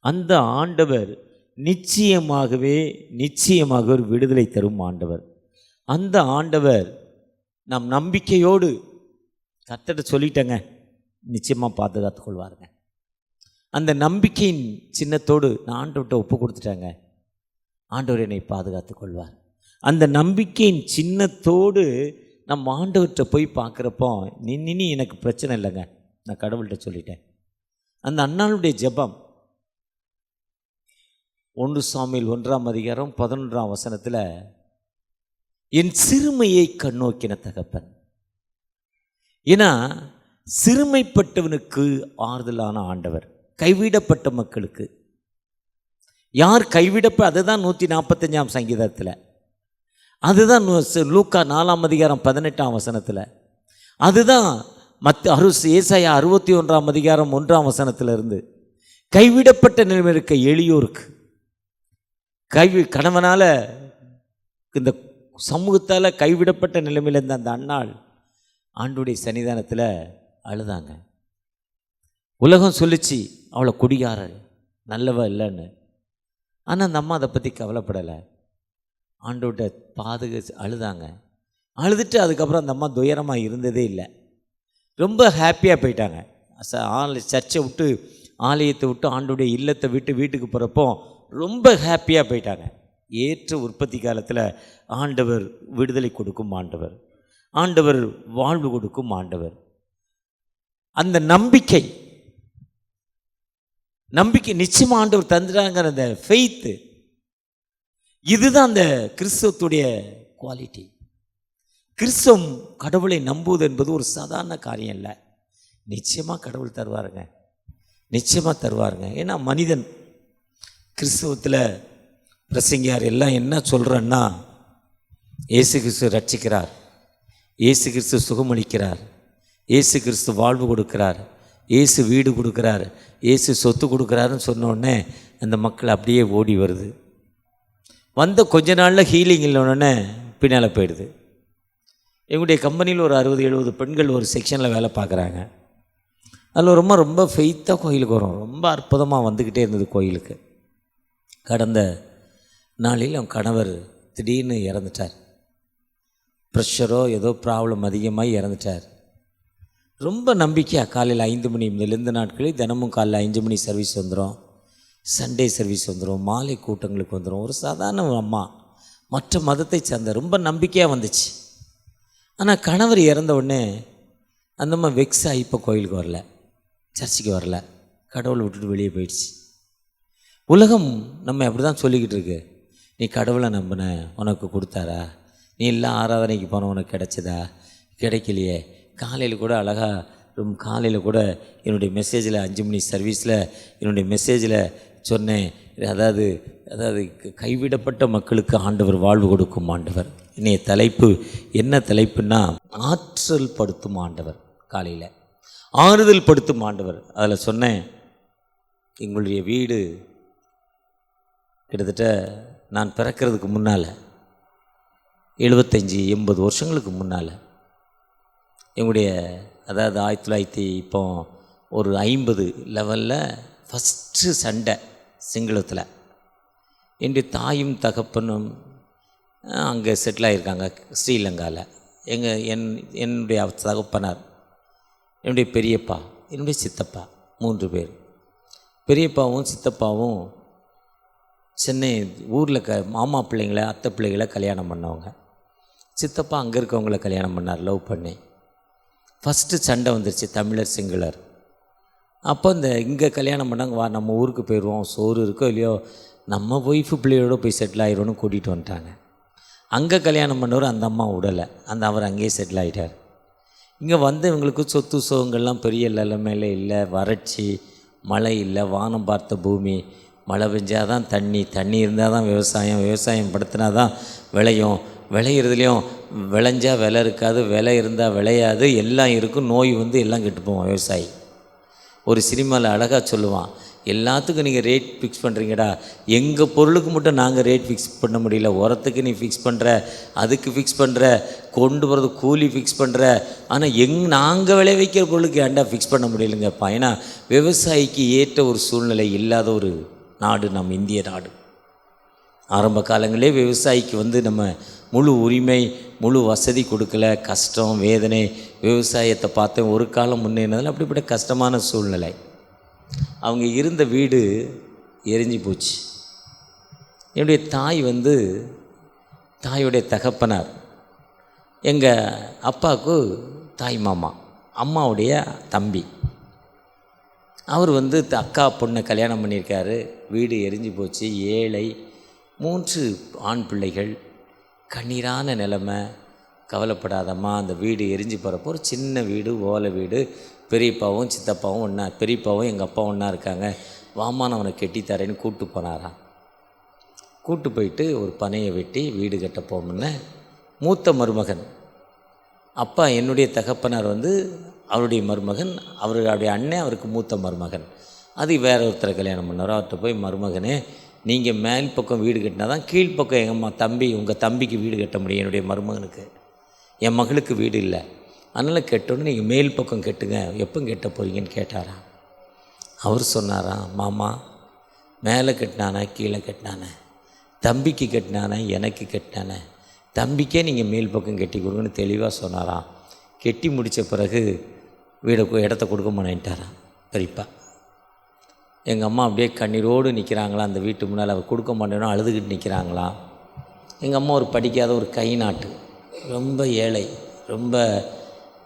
அந்த ஆண்டவர் நிச்சயமாகவே ஒரு விடுதலை தரும் ஆண்டவர். அந்த ஆண்டவர் நம் நம்பிக்கையோடு கர்த்தர்கிட்ட சொல்லிட்டேங்க, நிச்சயமாக பாதுகாத்து கொள்வாருங்க. அந்த நம்பிக்கையின் சின்னத்தோடு நான் ஆண்டவர்கிட்ட ஒப்பு கொடுத்துட்டேங்க, ஆண்டவர் என்னை பாதுகாத்து கொள்வார். அந்த நம்பிக்கையின் சின்னத்தோடு நம்ம ஆண்டவர்கிட்ட போய் பார்க்குறப்போ நின்னு எனக்கு பிரச்சனை இல்லைங்க, நான் கடவுள்கிட்ட சொல்லிட்டேன். அந்த அன்னாளுடைய ஜெபம் 1 சாமுவேல் 1:11 என் சிறுமையை கண்ணோக்கின தகப்பன். ஏன்னா சிறுமைப்பட்டவனுக்கு ஆறுதலான ஆண்டவர். கைவிடப்பட்ட மக்களுக்கு யார் அதுதான் 145 சங்கீதத்தில், அதுதான் லூக்கா 4:18 அதுதான் ஏசாயா 61:1 கைவிடப்பட்ட நிலைமை இருக்க எளியோருக்கு, கணவனால் இந்த சமூகத்தால் கைவிடப்பட்ட நிலைமையில் இருந்த அந்த அன்னாள் ஆண்டுடைய சன்னிதானத்தில் அழுதாங்க. உலகம் சொல்லிச்சு அவளை குடிகாரர், நல்லவ இல்லைன்னு. ஆனால் அந்த அம்மா அதை பற்றி கவலைப்படலை. ஆண்டவர்கிட்ட அழுதாங்க. அழுதுட்டு அதுக்கப்புறம் அந்த அம்மா துயரமாக இருந்ததே இல்லை, ரொம்ப ஹாப்பியாக போயிட்டாங்க. சர்ச்சை விட்டு ஆலயத்தை விட்டு ஆண்டோடைய இல்லத்தை விட்டு வீட்டுக்கு போகிறப்போ ரொம்ப ஹாப்பியாக போயிட்டாங்க. ஏற்ற உற்பத்தி காலத்தில் ஆண்டவர் விடுதலை கொடுக்கும் ஆண்டவர், ஆண்டவர் வாழ்வு கொடுக்கும் ஆண்டவர். அந்த நம்பிக்கை நிச்சயமாக ஆண்டவர் தந்துட்டாங்கிற அந்த ஃபெய்த்து, இதுதான் அந்த கிறிஸ்தவத்துடைய குவாலிட்டி. கிறிஸ்தவம் கடவுளை நம்புவது என்பது ஒரு சாதாரண காரியம் இல்லை. நிச்சயமாக கடவுள் தருவாருங்க, நிச்சயமாக தருவாருங்க. ஏன்னா மனிதன் கிறிஸ்தவத்தில் பிரசங்கியார் எல்லாம் என்ன சொல்கிறேன்னா, இயேசு கிறிஸ்து ரட்சிக்கிறார், இயேசு கிறிஸ்து சுகமளிக்கிறார், இயேசு கிறிஸ்து வாழ்வு கொடுக்கிறார், இயேசு வீடு கொடுக்குறார், இயேசு சொத்து கொடுக்குறாருன்னு சொன்னோடனே அந்த மக்கள் அப்படியே ஓடி வருது. வந்த கொஞ்ச நாளில் ஹீலிங் இல்லைன்னொடனே பின்னால் போயிடுது. எங்களுடைய கம்பெனியில் ஒரு 60-70 பெண்கள் ஒரு செக்ஷனில் வேலை பார்க்குறாங்க. அதில் ரொம்ப ஃபெய்த்தாக கோயிலுக்கு வரும், ரொம்ப அற்புதமாக வந்துக்கிட்டே இருந்தது கோயிலுக்கு. கடந்த நாளில் அவன் கணவர் திடீர்னு இறந்துட்டார். ப்ரெஷரோ ஏதோ ப்ராப்ளம் அதிகமாகி இறந்துட்டார். ரொம்ப நம்பிக்கையாக காலையில் 5 மணி முதல் இந்த நாட்களில் தினமும் காலையில் 5 மணி சர்வீஸ் வந்துடும், சண்டே சர்வீஸ் வந்துடும், மாலை கூட்டங்களுக்கு வந்துடும். ஒரு சாதாரண அம்மா, மற்ற மதத்தை சேர்ந்த, ரொம்ப நம்பிக்கையாக வந்துச்சு. ஆனால் கணவர் இறந்த உடனே அந்த அம்மா வெக்ஸ் ஆகி இப்போ கோயிலுக்கு வரல, சர்ச்சுக்கு வரல, கடவுளை விட்டுட்டு வெளியே போயிடுச்சு. உலகம் நம்ம அப்படி தான் சொல்லிக்கிட்டு இருக்கு, நீ கடவுளை நம்பின உனக்கு கொடுத்தாரா, நீ எல்லாம் ஆராதனைக்கு போன உனக்கு கிடைச்சதா, கிடைக்கலையே. காலையில் கூட அழகாக காலையில் கூட என்னுடைய மெசேஜில் 5 மணி சர்வீஸில் என்னுடைய மெசேஜில் சொன்னேன், அதாவது கைவிடப்பட்ட மக்களுக்கு ஆண்டவர் வாழ்வு கொடுக்கும் ஆண்டவர். இன்னைய தலைப்பு என்ன தலைப்புன்னா, ஆற்றல் படுத்தும் ஆண்டவர், காலையில் ஆறுதல் படுத்தும் ஆண்டவர். அதில் சொன்னேன், எங்களுடைய வீடு கிட்டத்தட்ட நான் பிறக்கிறதுக்கு முன்னால் 75-80 வருஷங்களுக்கு முன்னால் எங்களுடைய, அதாவது 1900 இப்போ ஒரு 50 லெவலில் ஃபஸ்ட்டு சண்டை சிங்களத்தில். என்னுடைய தாயும் தகப்பனும் அங்கே செட்டில் ஆகியிருக்காங்க ஸ்ரீலங்காவில். என்னுடைய தகப்பனார், என்னுடைய பெரியப்பா, என்னுடைய சித்தப்பா, 3 பேர். பெரியப்பாவும் சித்தப்பாவும் சென்னை ஊரில் மாமா பிள்ளைங்களை, அத்தை பிள்ளைகளை கல்யாணம் பண்ணவங்க. சித்தப்பா அங்கே இருக்கவங்கள கல்யாணம் பண்ணார், லவ் பண்ணி. ஃபஸ்ட்டு சண்டை வந்துருச்சு, தமிழர் சிங்களர். அப்போ இங்கே கல்யாணம் பண்ணாங்க, வா நம்ம ஊருக்கு போயிடுவோம், சோறு இருக்கோ இல்லையோ நம்ம ஒய்ஃபு பிள்ளையோடு போய் செட்டில் ஆகிடுவோன்னு கூட்டிகிட்டு வந்துட்டாங்க. அங்கே கல்யாணம் பண்ணவர் அந்த அம்மா விடலை, அவர் அங்கேயே செட்டில் ஆகிட்டார். இங்கே வந்து இவங்களுக்கு சொத்து சுகங்கள்லாம் பெரிய நிலைமையில இல்லை, வறட்சி, மழை இல்லை, வானம் பார்த்த பூமி, மழை பெஞ்சால் தான் தண்ணி இருந்தால் தான் விவசாயம் படுத்தினா தான் விளையும், விளையிறதுலேயும் விளைஞ்சால் விலை இருக்காது, விலை இருந்தால் விளையாது, எல்லாம் இருக்கும், நோய் வந்து எல்லாம் கெட்டு போவோம் விவசாயி. ஒரு சினிமாவில் அழகாக சொல்லுவான், எல்லாத்துக்கும் நீங்கள் ரேட் ஃபிக்ஸ் பண்ணுறீங்கடா, எங்கள் பொருளுக்கு மட்டும் நாங்கள் ரேட் ஃபிக்ஸ் பண்ண முடியல. உரத்துக்கு நீ ஃபிக்ஸ் பண்ணுற, அதுக்கு ஃபிக்ஸ் பண்ணுற, கொண்டு போகிறது கூலி ஃபிக்ஸ் பண்ணுற, ஆனால் நாங்கள் விளைவிக்கிற பொருளுக்கு ஏன்டா ஃபிக்ஸ் பண்ண முடியலைங்கப்பா. ஏன்னா விவசாயிக்கு ஏற்ற ஒரு சூழ்நிலை இல்லாத ஒரு நாடு நம் இந்திய நாடு. ஆரம்ப காலங்களே விவசாயிக்கு நம்ம முழு உரிமை, முழு வசதி கொடுக்கல. கஷ்டம், வேதனை, விவசாயத்தை பார்த்து ஒரு காலம் முன்னேறினதில் அப்படிப்பட்ட கஷ்டமான சூழ்நிலை. அவங்க இருந்த வீடு எரிஞ்சு போச்சு. என்னுடைய தாய் தாயுடைய தகப்பனார் எங்கள் அப்பாவுக்கு தாய் மாமா, அம்மாவுடைய தம்பி. அவர் அக்கா பொண்ணை கல்யாணம் பண்ணியிருக்காரு. வீடு எரிஞ்சு போச்சு. ஏழை, 3 ஆண் பிள்ளைகள், கண்ணீரான நிலைமை. கவலைப்படாதம்மா, அந்த வீடு எரிஞ்சு போகிறப்போ ஒரு சின்ன வீடு, ஓலை வீடு. பெரியப்பாவும் சித்தப்பாவும் ஒன்றா, பெரியப்பாவும் எங்கள் அப்பா ஒன்றா இருக்காங்க, வாமான அவனை கெட்டித்தரேன்னு கூப்பிட்டு போனாராம். கூப்பிட்டு போயிட்டு ஒரு பனையை வெட்டி வீடு கட்ட போகணுன்னு மூத்த மருமகன், அப்பா என்னுடைய தகப்பனார் அவருடைய மருமகன், அவருடைய அண்ணன் அவருக்கு மூத்த மருமகன். அது வேற ஒருத்தரை கல்யாணம் பண்ணாரோ. அவர்கிட்ட போய், மருமகனே, நீங்கள் மேல் பக்கம் வீடு கட்டினா தான் கீழ்ப்பக்கம் எங்கள் உங்கள் தம்பிக்கு வீடு கட்ட முடியும். என்னுடைய மருமகனுக்கு, என் மகளுக்கு வீடு இல்லை, அதனால் கெட்டோன்னு நீங்கள் மேல் பக்கம் கெட்டுங்க, எப்போ கெட்ட போகிறீங்கன்னு கேட்டாராம். அவர் சொன்னாராம், மாமா, மேலே கட்டினானே கீழே கட்டினானே, தம்பிக்கு கட்டினானே எனக்கு கட்டினானே, தம்பிக்கே நீங்கள் மேல் பக்கம் கட்டி கொடுங்கன்னு தெளிவாக சொன்னாராம். கெட்டி முடித்த பிறகு இடத்த கொடுக்க மாட்டேன்ட்டாராம் பெரியப்பா. எங்கள் அம்மா அப்படியே கண்ணீரோடு நிற்கிறாங்களாம் அந்த வீட்டு முன்னால். அவர் கொடுக்க மாட்டேனோ அழுதுகிட்டு நிற்கிறாங்களாம். எங்கள் அம்மா ஒரு படிக்காத ஒரு கை நாட்டு, ரொம்ப ஏழை, ரொம்ப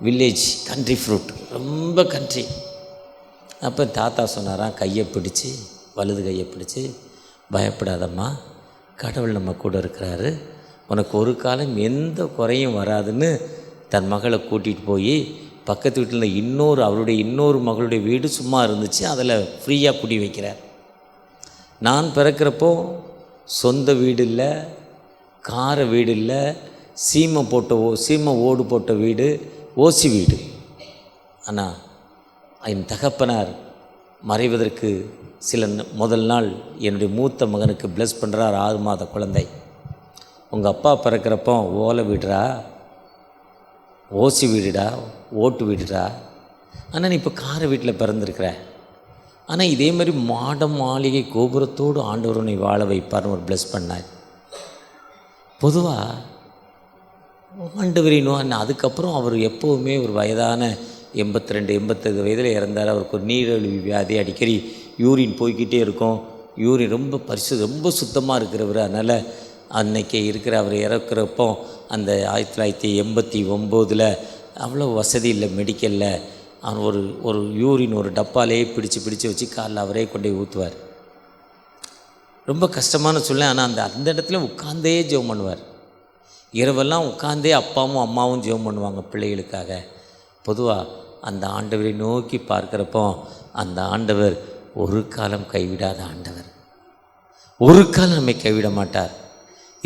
வில்லேஜ், கண்ட்ரி ஃப்ரூட், ரொம்ப கண்ட்ரி. அப்போ தாத்தா சொன்னாராம், கையை பிடிச்சி, வலது கையை பிடிச்சி, பயப்படாதம்மா, கடவுள் நம்ம கூட இருக்கிறாரு, உனக்கு ஒரு காலம் எந்த குறையும் வராதுன்னு தன் மகளை கூட்டிகிட்டு போய் பக்கத்து வீட்டில் அவருடைய இன்னொரு மகளுடைய வீடு சும்மா இருந்துச்சு, அதில் ஃப்ரீயாக குடி வைக்கிறார். நான் பிறக்கிறப்போ சொந்த வீடு இல்லை, கார வீடு இல்லை, சீமை ஓடு போட்ட வீடு, ஓசி வீடு. ஆனால் என் தகப்பனார் மறைவதற்கு முதல் நாள் என்னுடைய மூத்த மகனுக்கு ப்ளஸ் பண்ணுறார். 6 மாத குழந்தை. உங்கள் அப்பா பிறக்கிறப்போ ஓலை வீடுடா, ஓசி வீடுடா, ஓட்டு வீடுடா, ஆனால் நீ இப்போ கார வீட்டில் பிறந்திருக்கிற. ஆனால் இதே மாதிரி மாளிகை கோபுரத்தோடு ஆண்டவர் உன்னை வாழ வைப்பார்னு ஒரு ப்ளஸ் பண்ணார். பொதுவாக ஆண்டவரின் அதுக்கப்புறம் அவர் எப்போவுமே ஒரு வயதான 82-85 வயதில் இறந்தார். அவருக்கு ஒரு நீரிழிவு வியாதி, அடிக்கடி யூரின் போய்கிட்டே இருக்கும். யூரின் ரொம்ப ரொம்ப சுத்தமாக இருக்கிறவர். அதனால் அன்னைக்கு அவர் இறக்குறப்போ அந்த 1989 அவ்வளோ வசதி இல்லை மெடிக்கலில். அவன் ஒரு யூரின் ஒரு டப்பாலே பிடிச்சு வச்சு காலில் அவரே கொண்டு போய் ஊற்றுவார். ரொம்ப கஷ்டமான சூழ்நிலை. ஆனால் அந்த இடத்துல உட்கார்ந்தே ஜெபம் பண்ணுவார். இரவெல்லாம் உட்கார்ந்தே அப்பாவும் அம்மாவும் ஜெபம் பண்ணுவாங்க பிள்ளைகளுக்காக. பொதுவாக அந்த ஆண்டவரை நோக்கி பார்க்குறப்போ அந்த ஆண்டவர் ஒரு காலம் கைவிடாத ஆண்டவர், ஒரு காலம் நம்மை கைவிட மாட்டார்.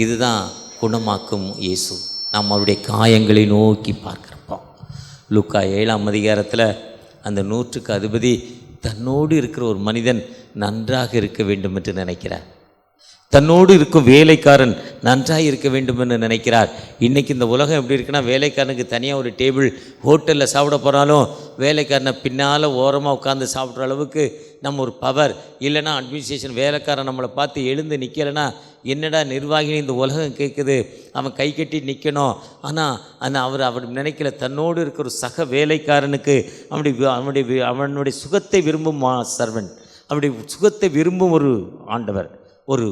இதுதான் குணமாக்கும் இயேசு. நாம் அவருடைய காயங்களை நோக்கி பார்க்குறப்போ லூக்கா 7ஆம் அதிகாரத்தில் அந்த 100க்கு அதிபதி தன்னோடு இருக்கிற ஒரு மனிதன் நன்றாக இருக்க வேண்டும் என்று நினைக்கிறார். தன்னோடு இருக்கும் வேலைக்காரன் நன்றாக இருக்க வேண்டும் என்று நினைக்கிறார். இன்றைக்கி இந்த உலகம் எப்படி இருக்குன்னா, வேலைக்காரனுக்கு தனியாக ஒரு டேபிள் ஹோட்டலில் சாப்பிட போகிறாலும் வேலைக்காரனை பின்னால் ஓரமாக உட்காந்து சாப்பிட்ற அளவுக்கு நம்ம ஒரு பவர் இல்லைன்னா அட்மினிஸ்ட்ரேஷன் வேலைக்காரன் நம்மளை பார்த்து எழுந்து நிற்கலைன்னா, என்னடா நிர்வாகினி இந்த உலகம் கேட்குது, அவன் கை கட்டி நிற்கணும். ஆனால் அவர் நினைக்கல. தன்னோடு இருக்கிற ஒரு சக வேலைக்காரனுக்கு அவனுடைய சுகத்தை விரும்பும் சர்வன்ட், அவனுடைய சுகத்தை விரும்பும் ஒரு ஆண்டவர், ஒரு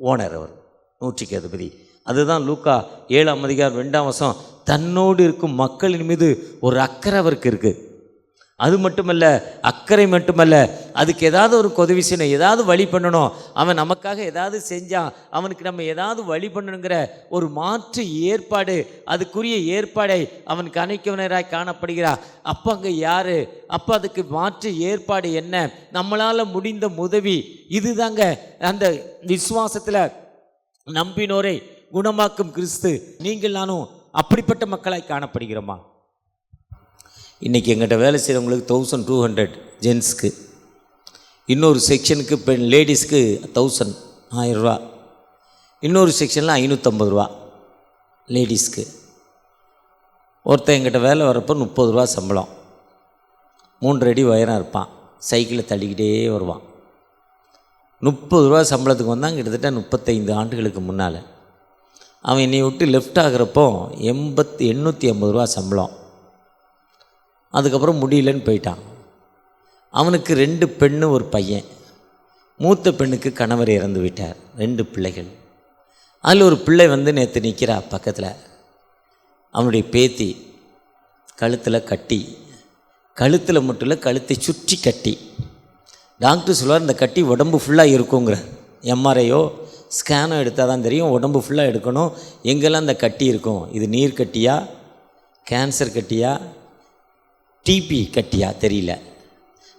ஓனர், அவர் 100க்கு அதிபதி. அதுதான் லூக்கா 7ஆம் அதிகாரம் 2ஆம் வசனம். தன்னோடு இருக்கும் மக்களின் மீது ஒரு அக்கறை அவருக்கு இருக்குது. அது மட்டுமல்ல, அக்கறை மட்டுமல்ல, அதுக்கு ஏதாவது ஒரு உதவி செய்யணும், ஏதாவது வழி பண்ணணும். அவன் நமக்காக ஏதாவது செஞ்சான், அவனுக்கு நம்ம ஏதாவது வழி பண்ணணுங்கிற ஒரு மாற்று ஏற்பாடு, அதுக்குரிய ஏற்பாடை அவனுக்கு அணைக்கவனராய் காணப்படுகிறார். அப்போ அங்கே யார்? அப்போ அதுக்கு மாற்று ஏற்பாடு என்ன? நம்மளால் முடிந்த உதவி இதுதாங்க. அந்த விசுவாசத்தில் நம்பினோரை குணமாக்கும் கிறிஸ்து. நீங்கள் நானும் அப்படிப்பட்ட மக்களாய் காணப்படுகிறோமா? இன்றைக்கி எங்கிட்ட வேலை செய்கிறவங்களுக்கு 1200 ஜென்ஸ்க்கு, இன்னொரு செக்ஷனுக்கு பெண் லேடிஸ்க்கு 1000 இன்னொரு செக்ஷனில் 550 லேடிஸ்க்கு. ஒருத்தன் எங்கிட்ட வேலை வரப்போ 30 சம்பளம், 3 அடி உயரம் இருப்பான், சைக்கிளை தள்ளிக்கிட்டே வருவான். 30 சம்பளத்துக்கு வந்தான். கிட்டத்தட்ட 35 ஆண்டுகளுக்கு முன்னால். அவன் என்னை விட்டு லெஃப்ட் ஆகிறப்போ 850 சம்பளம். அதுக்கப்புறம் முடியலன்னு போயிட்டான். அவனுக்கு 2 பெண்ணு 1 பையன். மூத்த பெண்ணுக்கு கணவர் இறந்து விட்டார், 2 பிள்ளைகள். அதில் ஒரு பிள்ளை நேற்று நிற்கிறா பக்கத்தில். அவனுடைய பேத்தி கழுத்தில் கட்டி, கழுத்தில் மட்டும் இல்லை கழுத்தை சுற்றி கட்டி. டாக்டர் சொல்லுவார் இந்த கட்டி உடம்பு ஃபுல்லாக இருக்குங்கிற. எம்ஆர்ஐயோ ஸ்கேனோ எடுத்தால் தான் தெரியும், உடம்பு ஃபுல்லாக எடுக்கணும் எங்கெல்லாம் அந்த கட்டி இருக்கும். இது நீர் கட்டியா, கேன்சர் கட்டியா, டிபி கட்டியா தெரியல.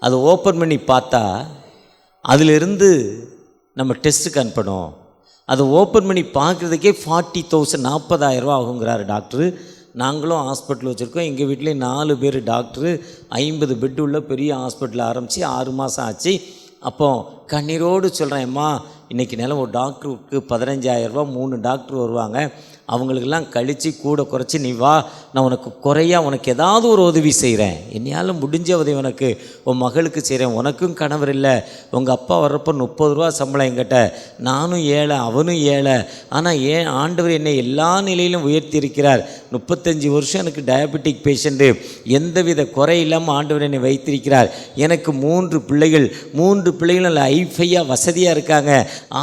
அதை ஓப்பன் பண்ணி பார்த்தா அதிலிருந்து நம்ம டெஸ்ட்டுக்கு அனுப்பணும். அதை ஓப்பன் பண்ணி பார்க்குறதுக்கே 40,000 40,000 ஆகுங்கிறாரு டாக்டரு. நாங்களும் ஹாஸ்பிட்டல் வச்சுருக்கோம். எங்கள் வீட்டிலே 4 பேர் டாக்டரு, 50 பெட்டு உள்ள பெரிய ஹாஸ்பிட்டல் ஆரம்பித்து 6 மாதம் ஆச்சு. அப்போ கண்ணீரோடு சொல்கிறேன், அம்மா இன்றைக்கி நிலம் ஒரு டாக்டருக்கு 15,000 3 டாக்டர் வருவாங்க, அவங்களுக்கெல்லாம் கழித்து கூட குறைச்சி நீ வா, நான் உனக்கு குறையாக உனக்கு ஏதாவது ஒரு உதவி செய்கிறேன், என்னையால் முடிஞ்ச உதவி உனக்கு உன் மகளுக்கு செய்கிறேன். உனக்கும் கணவர் இல்லை, உங்கள் அப்பா வர்றப்போ 30 சம்பளம் என்கிட்ட, நானும் ஏழை அவனும் ஏழை, ஆனால் ஏன் ஆண்டவர் என்னை எல்லா நிலையிலும் உயர்த்தி இருக்கிறார். 35 வருஷம் எனக்கு டயபெட்டிக் பேஷண்ட்டு, எந்தவித குறை இல்லாமல் ஆண்டவர் என்னை வைத்திருக்கிறார். எனக்கு 3 பிள்ளைகள், 3 பிள்ளைகளும் நல்ல ஐஃபையாக வசதியாக இருக்காங்க,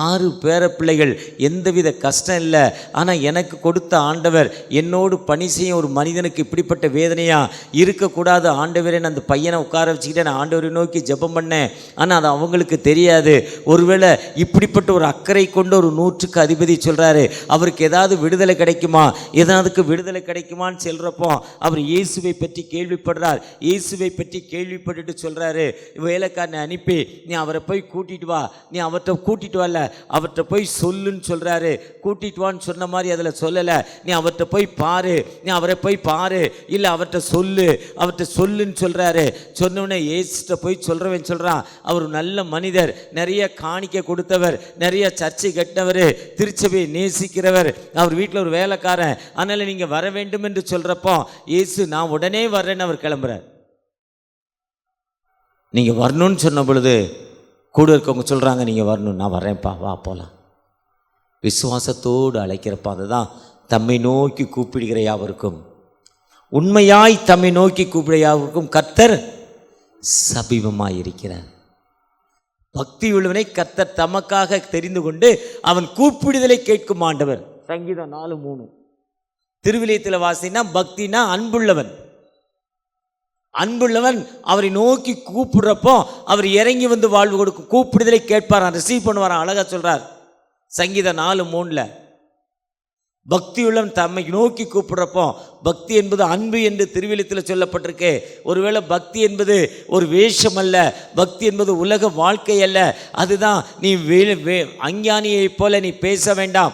6 பேர பிள்ளைகள், எந்தவித கஷ்டம் இல்லை. ஆனால் எனக்கு கொடுத்த ஆண்டவர் என்னோடு பணி செய்ய ஒரு மனிதனுக்கு இப்படிப்பட்ட வேதனையாக இருக்கக்கூடாது. ஆண்டவரே அந்த பையனை உட்கார வச்சுக்கிட்டே நான் ஆண்டவரை நோக்கி ஜெபம் பண்ணேன், ஆனால் அது அவங்களுக்கு தெரியாது. ஒருவேளை இப்படிப்பட்ட ஒரு அக்கறை கொண்ட ஒரு 100க்கு அதிபதி சொல்கிறாரு, அவருக்கு ஏதாவது விடுதலை கிடைக்குமா, ஏதாவதுக்கு விடுதலை கிடைக்குமான்னு சொல்கிறப்போ அவர் இயேசுவை பற்றி கேள்விப்படுறார். இயேசுவை பற்றி கேள்விப்பட்டுட்டு சொல்கிறாரு, வேலைக்காரனை அனுப்பி நீ அவரை போய் கூட்டிகிட்டு வா, நீ அவர்கிட்ட கூட்டிகிட்டு வரல அவர்கிட்ட போய் சொல்லுன்னு சொல்கிறாரு. கூட்டிகிட்டு வான்னு சொன்ன மாதிரி அதில் சொல்லலை, நீ அவர்கிட்ட போய் பாரு, நீ அவரை போய் பாரு, இல்லை அவர்கிட்ட சொல்லு, அவர்கிட்ட சொல்லுன்னு சொல்கிறாரு. சொன்னோடனே ஏசுகிட்ட போய் சொல்கிறவன் சொல்கிறான், அவர் நல்ல மனிதர், நிறைய காணிக்கை கொடுத்தவர், நிறைய சர்ச்சை கட்டினவர், திருச்சபையை நேசிக்கிறவர், அவர் வீட்டில் ஒரு வேலைக்காரன், அதனால் நீங்கள் வர வேண்டும் என்று சொல்கிறப்போ ஏசு நான் உடனே வர்றேன்னு அவர் கிளம்புறார். நீங்கள் வரணும்னு சொன்ன பொழுது கூட இருக்கவங்க சொல்கிறாங்க நீங்கள் வரணும், நான் வரேன்ப்பா வா போகலாம். விசுவாசத்தோடு அழைக்கிறப்பா, அதுதான் தம்மை நோக்கி கூப்பிடுகிற யாவருக்கும், உண்மையாய் தம்மை நோக்கி கூப்பிட யாவருக்கும் கர்த்தர் சமீபமாய் இருக்கிறார். பக்தி உள்ளவனை கர்த்தர் தமக்காக தெரிந்து கொண்டு அவன் கூப்பிடுதலை கேட்கும் ஆண்டவர். சங்கீதம் 4:3. திருவிலியத்தில் வாசினா பக்தினா அன்புள்ளவன், அன்புள்ளவன் அவரை நோக்கி கூப்பிடுறப்போ அவர் இறங்கி வந்து வாழ்வு கொடுக்கும், கூப்பிடுதலை கேட்பாரான், ரிசீவ் பண்ணுவாரான். அழகா சொல்றார் சங்கீதம் 4:3. பக்தியுள்ளவன் தம்மை நோக்கி கூப்பிடுறப்போ, பக்தி என்பது அன்பு என்று திருவிழித்தில் சொல்லப்பட்டிருக்கு. ஒருவேளை பக்தி என்பது ஒரு வேஷம் அல்ல, பக்தி என்பது உலக வாழ்க்கை அல்ல. அதுதான் நீ அஞ்ஞானியை போல நீ பேச வேண்டாம்,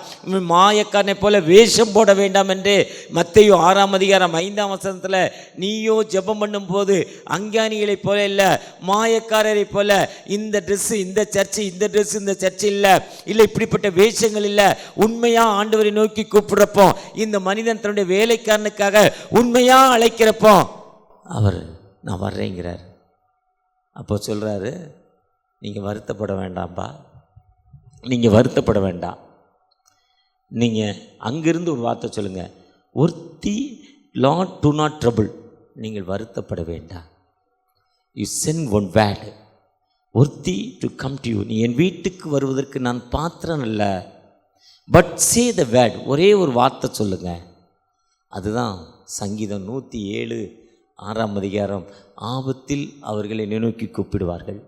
மாயக்காரனை போல வேஷம் போட வேண்டாம் என்று மத்தேயு 6:5 நீயோ ஜெபம் பண்ணும் போது அஞ்ஞானிகளை போல இல்லை, மாயக்காரரை போல இந்த ட்ரெஸ்ஸு இந்த சர்ச்சு, இந்த ட்ரெஸ் இந்த சர்ச்சு இல்லை, இப்படிப்பட்ட வேஷங்கள் இல்லை. உண்மையா ஆண்டவரை நோக்கி கூப்பிடுறப்போ, இந்த மனிதன் தன்னுடைய வேலைக்காரனுக்காக உண்மையா அழைக்கிறப்போ அவர் நான் வர்றேங்கிறார். அப்போ சொல்றாரு, நீங்க வருத்தப்பட வேண்டாம்பா, நீங்க வருத்தப்பட வேண்டாம். நீங்க அங்கிருந்து ஒரு வார்த்தை சொல்லுங்க, ஒருத்தி லார்ட் டு நாட் ட்ரபிள், நீங்கள் வருத்தப்பட வேண்டாம். யூ சென்ட் ஒன் வேர்ட், ஒருத்தி டு கம் டு யூ, நீ என் வீட்டுக்கு வருவதற்கு நான் பாத்திரம் அல்ல, பட் சே த வேர்ட், ஒரே ஒரு வார்த்தை சொல்லுங்க. அதுதான் சங்கீதம் 107:6 ஆபத்தில் அவர்களை நோக்கி கூப்பிடுவார்கள்.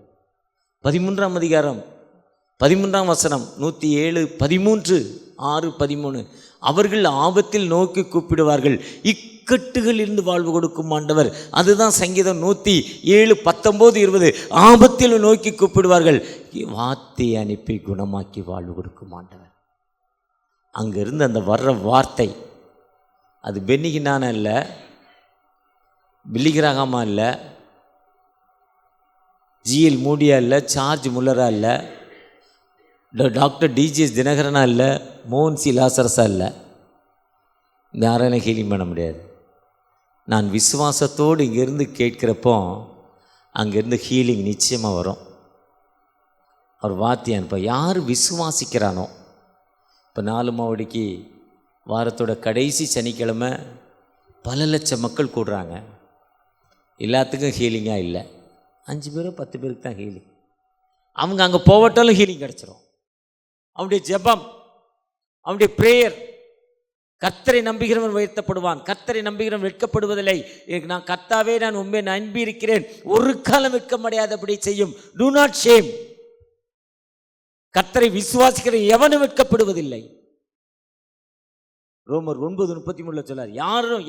13 107:13 அவர்கள் ஆபத்தில் நோக்கி கூப்பிடுவார்கள், இக்கட்டுகளில் இருந்து வாழ்வு கொடுக்கும் ஆண்டவர். அதுதான் சங்கீதம் 107:19-20 ஆபத்தில் நோக்கி கூப்பிடுவார்கள், வார்த்தை அனுப்பி குணமாக்கி வாழ்வு கொடுக்கும் ஆண்டவர். அங்கிருந்து அந்த வர்ற வார்த்தை அது பென்னிகினான இல்லை, பில்லிகிராகமா இல்லை, ஜிஎல் மூடியா இல்லை, சார்ஜ் முல்லரா இல்லை, டாக்டர் டிஜிஎஸ் தினகரனா இல்லை, மோகன்சி லாசரஸா இல்லை. யாராலும் ஹீலிங் பண்ண முடியாது. நான் விசுவாசத்தோடு இங்கேருந்து கேட்குறப்போ அங்கேருந்து ஹீலிங் நிச்சயமாக வரும். அவர் வார்த்தை அனுப்ப யார் விசுவாசிக்கிறானோ. இப்போ 4 மாவடிக்கு வாரத்தோட கடைசி சனிக்கிழமை பல லட்சம் மக்கள் கூடுறாங்க. எல்லாத்துக்கும் ஹீலிங்காக இல்லை, 5 பேரோ 10 பேருக்கு தான் ஹீலிங். அவங்க அங்கே போகட்டாலும் ஹீலிங் கிடச்சிரும். அவனுடைய ஜெபம், அவனுடைய ப்ரேயர். கர்த்தரை நம்புகிறவன் உயர்த்தப்படுவான், கர்த்தரை நம்புகிறவன் வெட்கப்படுவதில்லை. நான் கர்த்தாவே நான் உண்மை நம்பி இருக்கிறேன், ஒரு காலம் வெட்கமடையாதபடி செய்யும். Do not shame. கர்த்தரை விசுவாசிக்கிற எவனும் வெட்கப்படுவதில்லை. ரோமர் 9:33 சொல்லார்,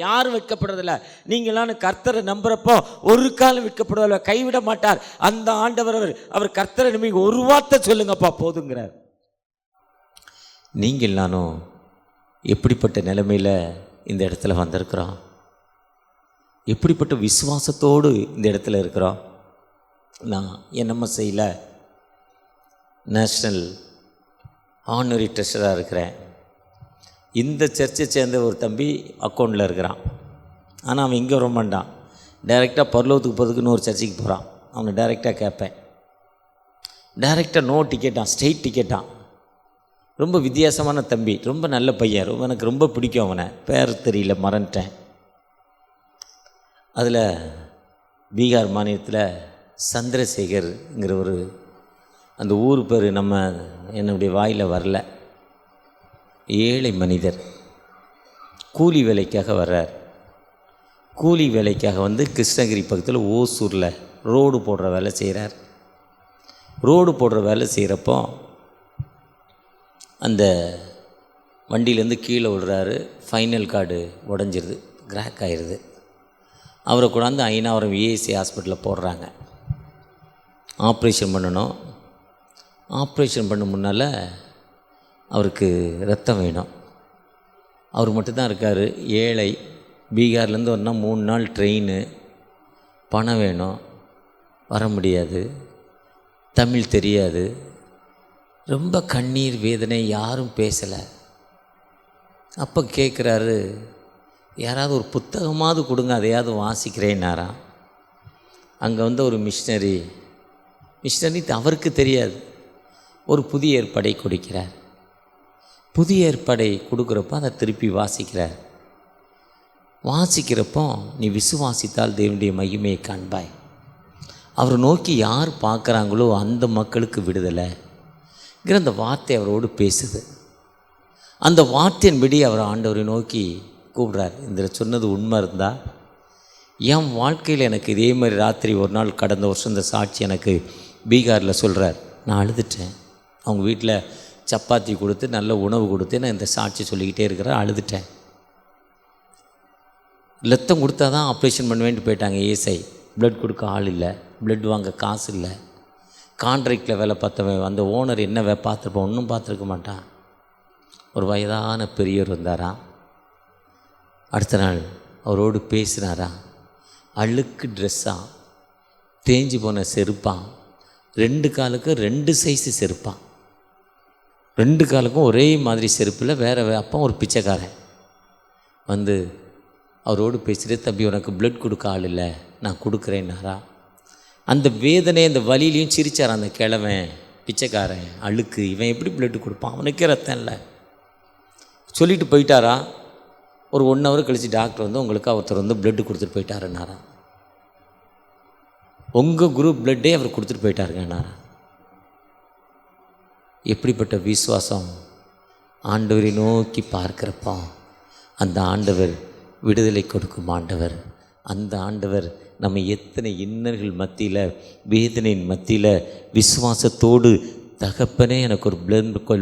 யாரும் வெட்கப்படுறதில்லை. நீங்களாம் கர்த்தரை நம்புறப்போ ஒரு காலம் வெட்கப்படுவதில்லை, கைவிட மாட்டார். அந்த ஆண்டவர் அவர் கர்த்தரை நம்பி ஒரு வார்த்தை சொல்லுங்கப்பா போதுங்கிறார். நீங்கள் நானும் எப்படிப்பட்ட நிலைமையில் இந்த இடத்துல வந்திருக்கிறோம், எப்படிப்பட்ட விசுவாசத்தோடு இந்த இடத்துல இருக்கிறோம். நான் NMSIயில் நேஷ்னல் ஆனரி ட்ரெஷராக இருக்கிறேன். இந்த சர்ச்சை சேர்ந்த ஒரு தம்பி அக்கௌண்ட்டில் இருக்கிறான். ஆனால் அவன் இங்கே வர மாட்டான், டைரெக்டாக பரலோகத்துக்கு போகிறதுக்குன்னு ஒரு சர்ச்சைக்கு போகிறான். அவனை டைரெக்டாக கேட்பேன். டைரெக்டாக நோ டிக்கெட்டான், ஸ்ட்ரெயிட் டிக்கெட்டான். ரொம்ப வித்தியாசமான தம்பி, ரொம்ப நல்ல பையன், எனக்கு ரொம்ப பிடிக்கும். அவனை பேர் தெரியல, மறந்துட்டேன். அதில் பீகார் மாநிலத்தில் சந்திரசேகர்ங்கிற ஒரு அந்த ஊர் பேர் என்னுடைய வாயில் வரல. ஏழை மனிதர், கூலி வேலைக்காக வர்றார். கூலி வேலைக்காக வந்து கிருஷ்ணகிரி பக்கத்தில் ஓசூரில் ரோடு போடுற வேலை செய்கிறார். ரோடு போடுற வேலை செய்கிறப்போ அந்த வண்டியிலேருந்து கீழே விடுறாரு. ஃபைனல் கார்டு உடஞ்சிருது, கிராக் ஆயிடுது. அவரை கொண்டாந்து ஐனாவரம் விஏசி ஹாஸ்பிட்டலில் போடுறாங்க. ஆப்ரேஷன் பண்ணணும். ஆப்ரேஷன் பண்ண முன்னால் அவருக்கு ரத்தம் வேணும். அவர் மட்டும்தான் இருக்கார், ஏழை. பீகார்லேருந்து வரனா 3 நாள் ட்ரெயின், பணம் வேணும், வர முடியாது, தமிழ் தெரியாது. ரொம்ப கண்ணீர் வேதனை, யாரும் பேசலை. அப்போ கேட்குறாரு, யாராவது ஒரு புத்தகமாவது கொடுங்க, அதையாவது வாசிக்கிறேன்னாராம். அங்கே வந்து ஒரு மிஷினரி அவருக்கு தெரியாது, ஒரு புதிய ஏற்பாடை கொடுக்கிறார். புதிய ஏற்பாடை கொடுக்குறப்போ அதை திருப்பி வாசிக்கிறார். வாசிக்கிறப்போ நீ விசுவாசித்தால் தேவனுடைய மகிமையை காண்பாய். அவரை நோக்கி யார் பார்க்குறாங்களோ அந்த மக்களுக்கு விடுதலைங்கிற அந்த வார்த்தை அவரோடு பேசுது. அந்த வார்த்தையின்படி அவர் ஆண்டவரை நோக்கி கூப்பிட்றார். இந்த சொன்னது உண்மை இருந்தால் என் வாழ்க்கையில் எனக்கு இதே மாதிரி ராத்திரி ஒரு நாள் கடந்த வருஷம் இந்த சாட்சி எனக்கு பீகாரில் சொல்கிறார். நான் அழுதுட்டேன். அவங்க வீட்டில் சப்பாத்தி கொடுத்து நல்ல உணவு கொடுத்து நான் இந்த சாட்சி சொல்லிக்கிட்டே இருக்கிறேன். அழுதுட்டேன். ரத்தம் கொடுத்தா தான் ஆப்ரேஷன் பண்ணுவேன்ட்டு போயிட்டாங்க ஏஎஸ்ஐ. ப்ளட் கொடுக்க ஆள் இல்லை, ப்ளட் வாங்க காசு இல்லை. கான்ட்ராக்டில் வேலை பார்த்தவன் அந்த ஓனர் என்ன பார்த்துருப்பான், ஒன்றும் பார்த்துருக்க மாட்டான். ஒரு வயதான பெரியவர் வந்தாராம். அடுத்த நாள் அவரோடு பேசினாரா. அழுக்கு ட்ரெஸ்ஸாக, தேஞ்சு போன செருப்பான், 2 காலுக்கும் 2 சைஸு செருப்பான், 2 காலுக்கும் ஒரே மாதிரி செருப்பில் வேறு அப்போ ஒரு பிச்சைக்காரன் வந்து அவரோடு பேசிட்டு, தம்பி உனக்கு ப்ளட் கொடுக்க ஆள் இல்லை, நான் கொடுக்குறேன்னாரா. அந்த வேதனை அந்த வலியிலையும் சிரித்தார் அந்த கிழவன் பிச்சைக்காரன். அழுக்கு, இவன் எப்படி ப்ளட்டு கொடுப்பான், அவனுக்கே ரத்தம் இல்லை சொல்லிட்டு போயிட்டாரா. ஒரு 1 ஹவர் கழித்து டாக்டர் வந்து உங்களுக்கு ஒருத்தர் வந்து ப்ளட்டு கொடுத்துட்டு போயிட்டாருன்னாரா. உங்கள் குரூப் ப்ளட்டே அவர் கொடுத்துட்டு போயிட்டாருங்கன்னாரா. எப்படிப்பட்ட விசுவாசம்! ஆண்டவரை நோக்கி பார்க்குறப்போ அந்த ஆண்டவர் விடுதலை கொடுக்கும் ஆண்டவர். அந்த ஆண்டவர் நம்ம எத்தனை இன்னல்கள் மத்தியில், வேதனையின் மத்தியில் விசுவாசத்தோடு தகப்பனே எனக்கு ஒரு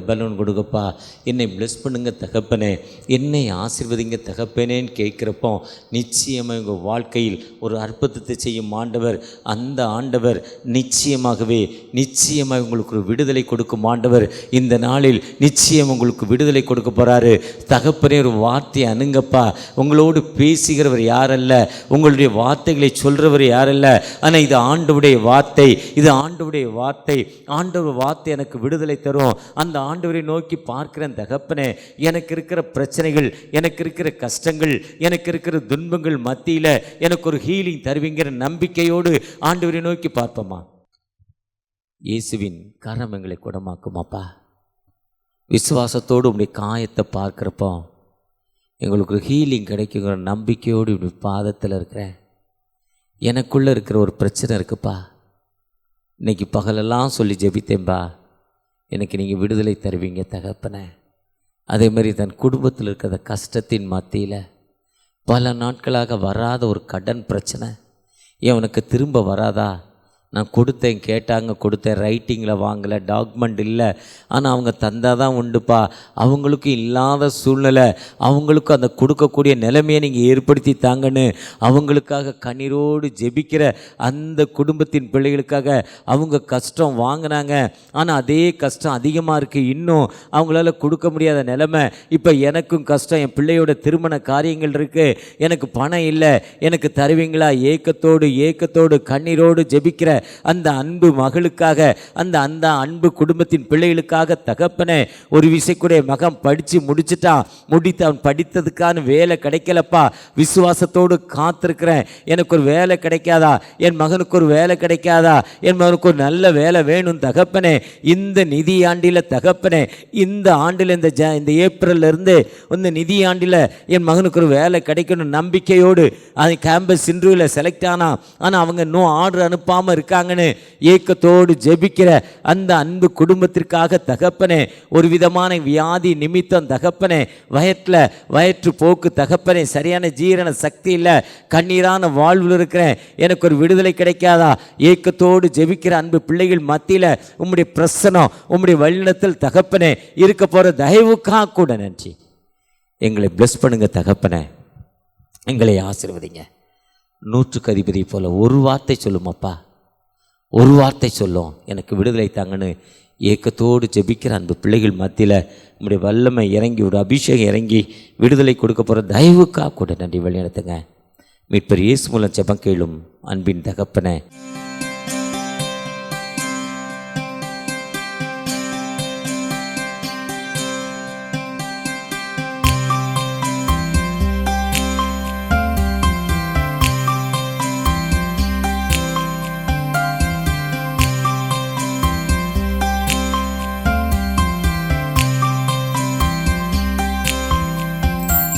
பலூன் கொடுக்கப்பா, என்னை ப்ளெஸ் பண்ணுங்க தகப்பனே, என்னை ஆசீர்வதிங்க தகப்பனேன்னு கேட்குறப்போ நிச்சயமாக உங்கள் வாழ்க்கையில் ஒரு அற்புதத்தை செய்யும் ஆண்டவர், அந்த ஆண்டவர் நிச்சயமாக உங்களுக்கு ஒரு விடுதலை கொடுக்கும் ஆண்டவர். இந்த நாளில் நிச்சயம் உங்களுக்கு விடுதலை கொடுக்க போகிறாரு. தகப்பனே ஒரு வார்த்தையை அணுங்கப்பா. உங்களோடு பேசுகிறவர் யாரல்ல, உங்களுடைய வார்த்தைகளை சொல்கிறவர் யாரல்ல, ஆனால் இது ஆண்டவருடைய வார்த்தை, இது ஆண்டவருடைய வார்த்தை. ஆண்டவர் வார்த்தை எனக்கு விடுதலை தரும். அந்த ஆண்டவரை நோக்கி பார்க்கிறேன் தகப்பனே, எனக்கு இருக்கிற பிரச்சனைகள், எனக்கு இருக்கிற கஷ்டங்கள், எனக்கு இருக்கிற துன்பங்கள் மத்தியில் எனக்கு ஒரு ஹீலிங் தருவீங்கிற நம்பிக்கையோடு ஆண்டவரை நோக்கி பார்ப்போமா. இயேசுவின் கரம் எங்களை குணமாக்குமாப்பா. விசுவாசத்தோடு உங்களுடைய காயத்தை பார்க்குறப்போ எங்களுக்கு ஒரு ஹீலிங் கிடைக்குங்கிற நம்பிக்கையோடு இப்படி பாதத்தில் இருக்கிறேன். எனக்குள்ளே இருக்கிற ஒரு பிரச்சனை இருக்குப்பா, இன்றைக்கி பகலெல்லாம் சொல்லி ஜெபித்தேன்பா, எனக்கு நீங்கள் விடுதலை தருவீங்க தகப்பனே. அதே மாதிரி தன் குடும்பத்தில் இருக்கிற கஷ்டத்தின் மத்தியில் பல நாட்களாக வராத ஒரு கடன் பிரச்சனை அவனுக்கு திரும்ப வராதா? நான் கொடுத்தேன், கேட்டாங்க, கொடுத்தேன், ரைட்டிங்கில் வாங்கலை, டாக்குமெண்ட் இல்லை, ஆனால் அவங்க தந்தால் தான் உண்டுப்பா. அவங்களுக்கும் இல்லாத சூழ்நிலை, அவங்களுக்கும் அந்த கொடுக்கக்கூடிய நிலைமையை நீங்கள் ஏற்படுத்தி தாங்கன்னு அவங்களுக்காக கண்ணீரோடு ஜெபிக்கிற அந்த குடும்பத்தின் பிள்ளைகளுக்காக அவங்க கஷ்டம் வாங்கினாங்க. ஆனால் அதே கஷ்டம் அதிகமாக இருக்குது, இன்னும் அவங்களால கொடுக்க முடியாத நிலைமை. இப்போ எனக்கும் கஷ்டம், என் பிள்ளையோட திருமண காரியங்கள் இருக்குது, எனக்கு பணம் இல்லை, எனக்கு தருவீங்களா? ஏக்கத்தோடு கண்ணீரோடு ஜெபிக்கிற அந்த அன்பு மகளுக்காக, அந்த அன்பு குடும்பத்தின் பிள்ளைகளுக்காக தகப்பனே, ஒரு விசைக்குடைய மகன் படித்து முடிச்சுட்டான், அவன் படித்ததுக்கான வேலை கிடைக்கலப்பா, விசுவாசத்தோடு காத்திருக்கிறேன், எனக்கு ஒரு வேலை கிடைக்காதா? என் மகனுக்கு ஒரு வேலை கிடைக்காதா? என் மகனுக்கு ஒரு நல்ல வேலை வேணும் தகப்பனே. இந்த நிதியாண்டில் தகப்பனே, இந்த ஆண்டில் இந்த ஏப்ரல்லிருந்து இந்த நிதியாண்டில் என் மகனுக்கு ஒரு வேலை கிடைக்கணும் நம்பிக்கையோடு அது கேம்பஸ் இன்டர்வியூவில் செலக்ட் ஆனா, ஆனால் அவங்க இன்னும் ஆர்டர் அனுப்பாமல் இருக்காங்கன்னு ஏக்கத்தோடு ஜெபிக்கிற அந்த அன்பு குடும்பத்திற்காக தகப்பனே, ஒரு விதமான வியாதி நிமித்தம் தகப்பனே, வயிற்று போக்கு தகப்பனே, சரியான ஜீரண சக்தி இல்லை, கண்ணீரான வாழ்வில் இருக்கிறேன், எனக்கு ஒரு விடுதலை கிடைக்காதா? ஏக்கத்தோடு ஜெபிக்கிற அன்பு பிள்ளைகள் மத்தியில் உம்முடைய பிரசனம், உம்முடைய வழிநடத்தல் தகப்பனே இருக்க போகிற தயவுக்காக கூட நன்றி. எங்களை பிளஸ் பண்ணுங்க தகப்பனே, எங்களை ஆசீர்வதிங்க. 100க்கு அதிபதி போல ஒரு வார்த்தை சொல்லுமாப்பா, ஒரு வார்த்தை சொல்லும், எனக்கு விடுதலை தாங்கன்னு ஏக்கத்தோடு ஜெபிக்கிற அன்பு பிள்ளைகள் மத்தியில் உங்களுடைய வல்லமை இறங்கி, ஒரு அபிஷேகம் இறங்கி விடுதலை கொடுக்க போகிற தயவுக்காக கூட நன்றி. வழி நடத்துங்க. மீட்பர் இயேசு மூலம் ஜெபம் கேளும் அன்பின் தகப்பனே.